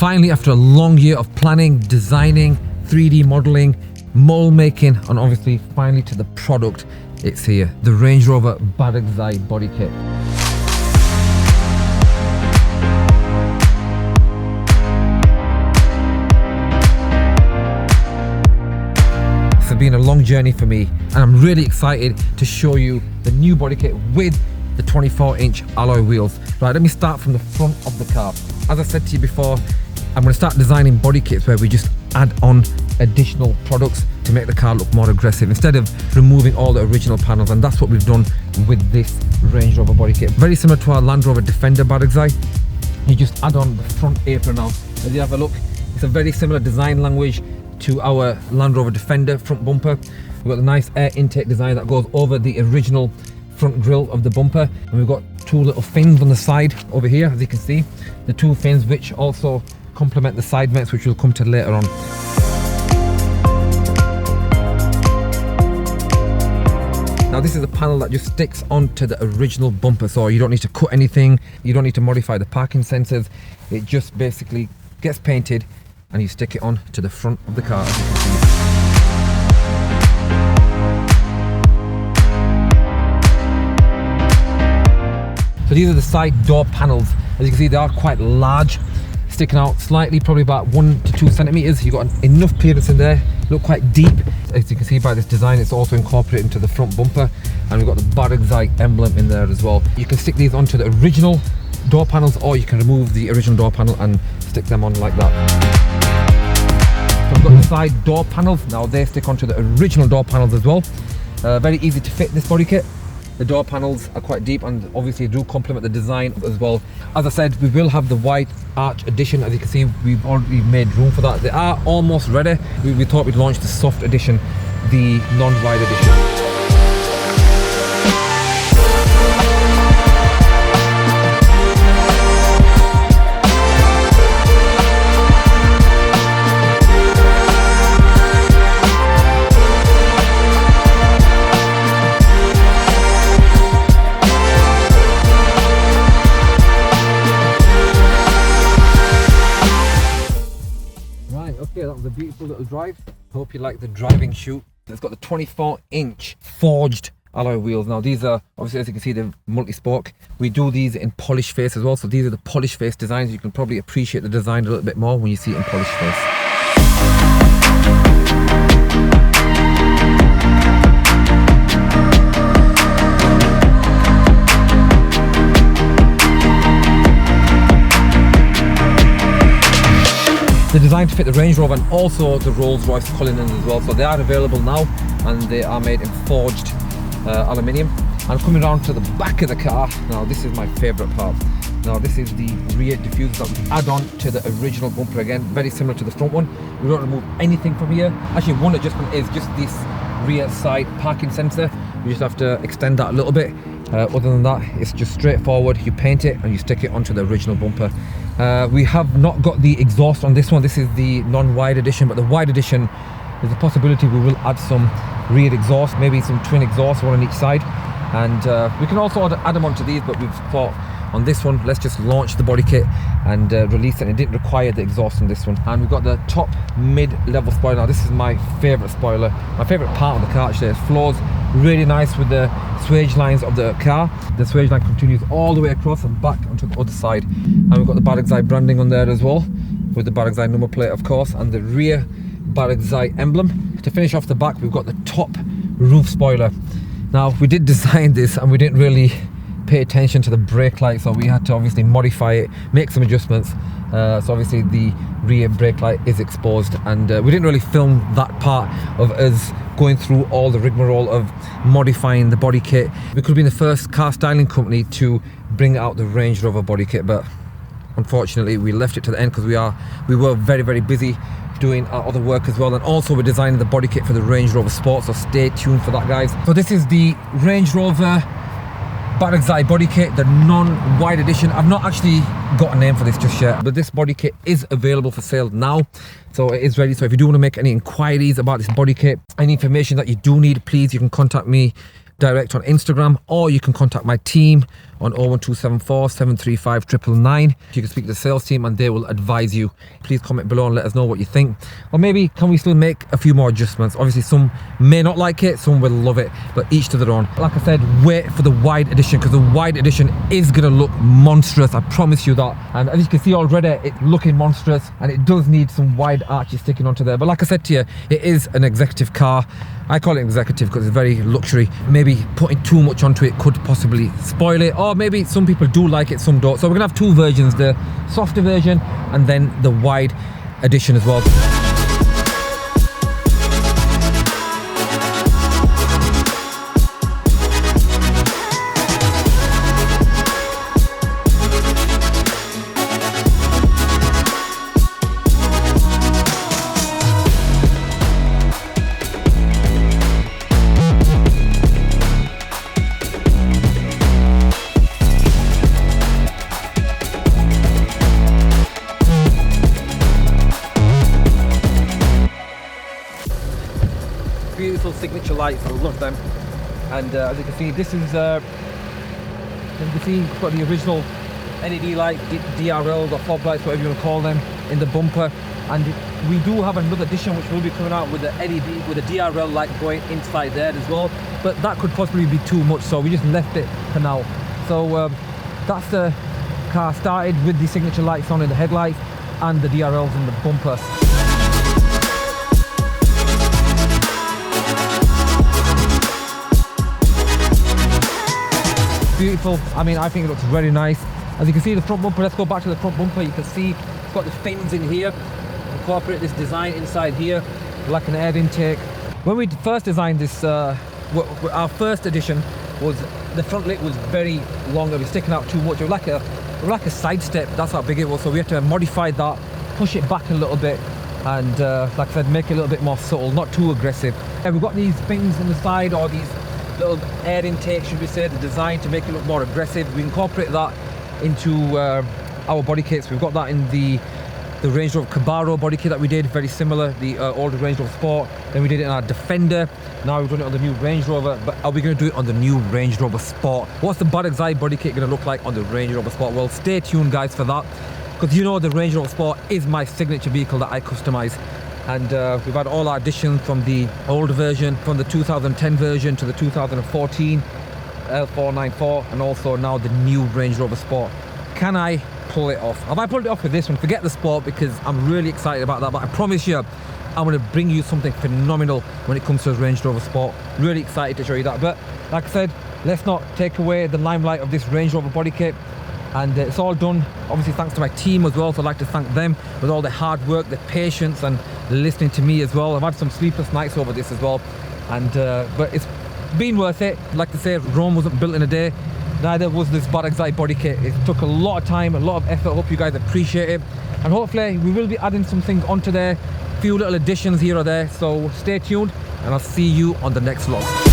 Finally, after a long year of planning, designing, 3D modeling, mold making, and obviously finally to the product, it's here, the Range Rover Barugzai body kit. It's been a long journey for me, and I'm really excited to show you the new body kit with the 24-inch alloy wheels. Right, let me start from the front of the car. As I said to you before, I'm going to start designing body kits where we just add on additional products to make the car look more aggressive instead of removing all the original panels, and that's what we've done with this Range Rover body kit. Very similar to our Land Rover Defender Barugzai. You just add on the front apron now. As you have a look, it's a very similar design language to our Land Rover Defender front bumper. We've got the nice air intake design that goes over the original front grille of the bumper, and we've got two little fins on the side over here, as you can see, the two fins which also complement the side vents, which we'll come to later on. Now this is a panel that just sticks onto the original bumper, so you don't need to cut anything, you don't need to modify the parking sensors. It just basically gets painted and you stick it on to the front of the car, as you can see. So these are the side door panels. As you can see, they are quite large, sticking out slightly, probably about 1 to 2 centimeters. You've got enough clearance in there, look quite deep. As you can see by this design, it's also incorporated into the front bumper, and we've got the Barugzai emblem in there as well. You can stick these onto the original door panels, or you can remove the original door panel and stick them on like that. So we've got the side door panels. Now they stick onto the original door panels as well. Very easy to fit this body kit. The door panels are quite deep and obviously do complement the design as well. As I said, we will have the wide arch edition. As you can see, we've already made room for that. They are almost ready. We thought we'd launch the soft edition, the non-wide edition. Okay, that was a beautiful little drive. Hope you like the driving shoot. It's got the 24-inch forged alloy wheels. Now these are, obviously as you can see, they're multi-spoke. We do these in polished face as well, so these are the polished face designs. You can probably appreciate the design a little bit more when you see it in polished face. They're designed to fit the Range Rover and also the Rolls-Royce Cullinan as well. So they are available now, and they are made in forged aluminium. And coming around to the back of the car, now this is my favourite part. Now this is the rear diffuser that we add on to the original bumper again, very similar to the front one. We don't remove anything from here. Actually, one adjustment is just this rear side parking sensor. You just have to extend that a little bit. Other than that, it's just straightforward. You paint it and you stick it onto the original bumper. We have not got the exhaust on this one. This is the non-wide edition, but the wide edition, there's a possibility we will add some rear exhaust, maybe some twin exhausts, one on each side. And we can also add them onto these, but we've thought on this one, let's just launch the body kit and release it. It didn't require the exhaust on this one. And we've got the top mid-level spoiler. Now this is my favourite spoiler, my favourite part of the car actually. It flows really nice with the swage lines of the car. The swage line continues all the way across and back onto the other side. And we've got the Barugzai branding on there as well, with the Barugzai number plate of course, and the rear Barugzai emblem. To finish off the back, we've got the top roof spoiler. Now we did design this and we didn't really pay attention to the brake light, so we had to obviously modify it, make some adjustments. So obviously the rear brake light is exposed, and we didn't really film that part of us going through all the rigmarole of modifying the body kit. We could have been the first car styling company to bring out the Range Rover body kit, but unfortunately we left it to the end because we were very busy doing our other work as well, and also we're designing the body kit for the Range Rover Sport, so stay tuned for that, guys. So this is the Range Rover Barugzai body kit, the non-wide edition. I've not actually got a name for this just yet, but this body kit is available for sale now, so it is ready. So if you do want to make any inquiries about this body kit, any information that you do need, please, you can contact me direct on Instagram, or you can contact my team on 01274 735 999. You can speak to the sales team and they will advise you. Please comment below and let us know what you think. Or maybe can we still make a few more adjustments? Obviously some may not like it, some will love it, but each to their own. Like I said, wait for the wide edition, because the wide edition is gonna look monstrous, I promise you that. And as you can see already, it's looking monstrous, and it does need some wide arches sticking onto there. But like I said to you, it is an executive car. I call it executive because it's very luxury. Maybe putting too much onto it could possibly spoil it, or maybe some people do like it, some don't. So we're gonna have two versions, the softer version and then the wide edition as well. Beautiful signature lights, I love them. And as you can see, this is as you can see, it's got the original LED light, DRL or fog lights, whatever you want to call them, in the bumper. And we do have another edition which will be coming out with the LED, with the DRL light going inside there as well, but that could possibly be too much, so we just left it for now. So that's the car started with the signature lights on in the headlights and the DRLs in the bumper. Beautiful. I mean, I think it looks very nice. As you can see, the front bumper, let's go back to the front bumper. You can see it's got the fins in here, incorporate this design inside here, like an air intake. When we first designed this, our first edition, was the front lip was very long, it was sticking out too much. It was like a side step, that's how big it was. So we had to modify that, push it back a little bit, and like I said, make it a little bit more subtle, not too aggressive. And we've got these fins on the side, or these little air intake, should we say, the design to make it look more aggressive. We incorporate that into our body kits. We've got that in the Range Rover Cabaro body kit that we did, very similar, the older Range Rover Sport. Then we did it in our Defender. Now we've done it on the new Range Rover, but are we going to do it on the new Range Rover Sport? What's the Barugzai body kit going to look like on the Range Rover Sport? Well, stay tuned guys for that, because you know the Range Rover Sport is my signature vehicle that I customize. And we've had all our additions from the older version, from the 2010 version to the 2014 L494, and also now the new Range Rover Sport. Can I pull it off? Have I pulled it off with this one? Forget the Sport, because I'm really excited about that, but I promise you I'm going to bring you something phenomenal when it comes to the Range Rover Sport. Really excited to show you that. But like I said, let's not take away the limelight of this Range Rover body kit. And it's all done obviously thanks to my team as well, so I'd like to thank them with all the hard work, the patience, and listening to me as well. I've had some sleepless nights over this as well, and but it's been worth it. Like I say, Rome wasn't built in a day, neither was this Barugzai body kit. It took a lot of time, a lot of effort. I hope you guys appreciate it, and hopefully we will be adding some things onto there, a few little additions here or there. So stay tuned, and I'll see you on the next vlog.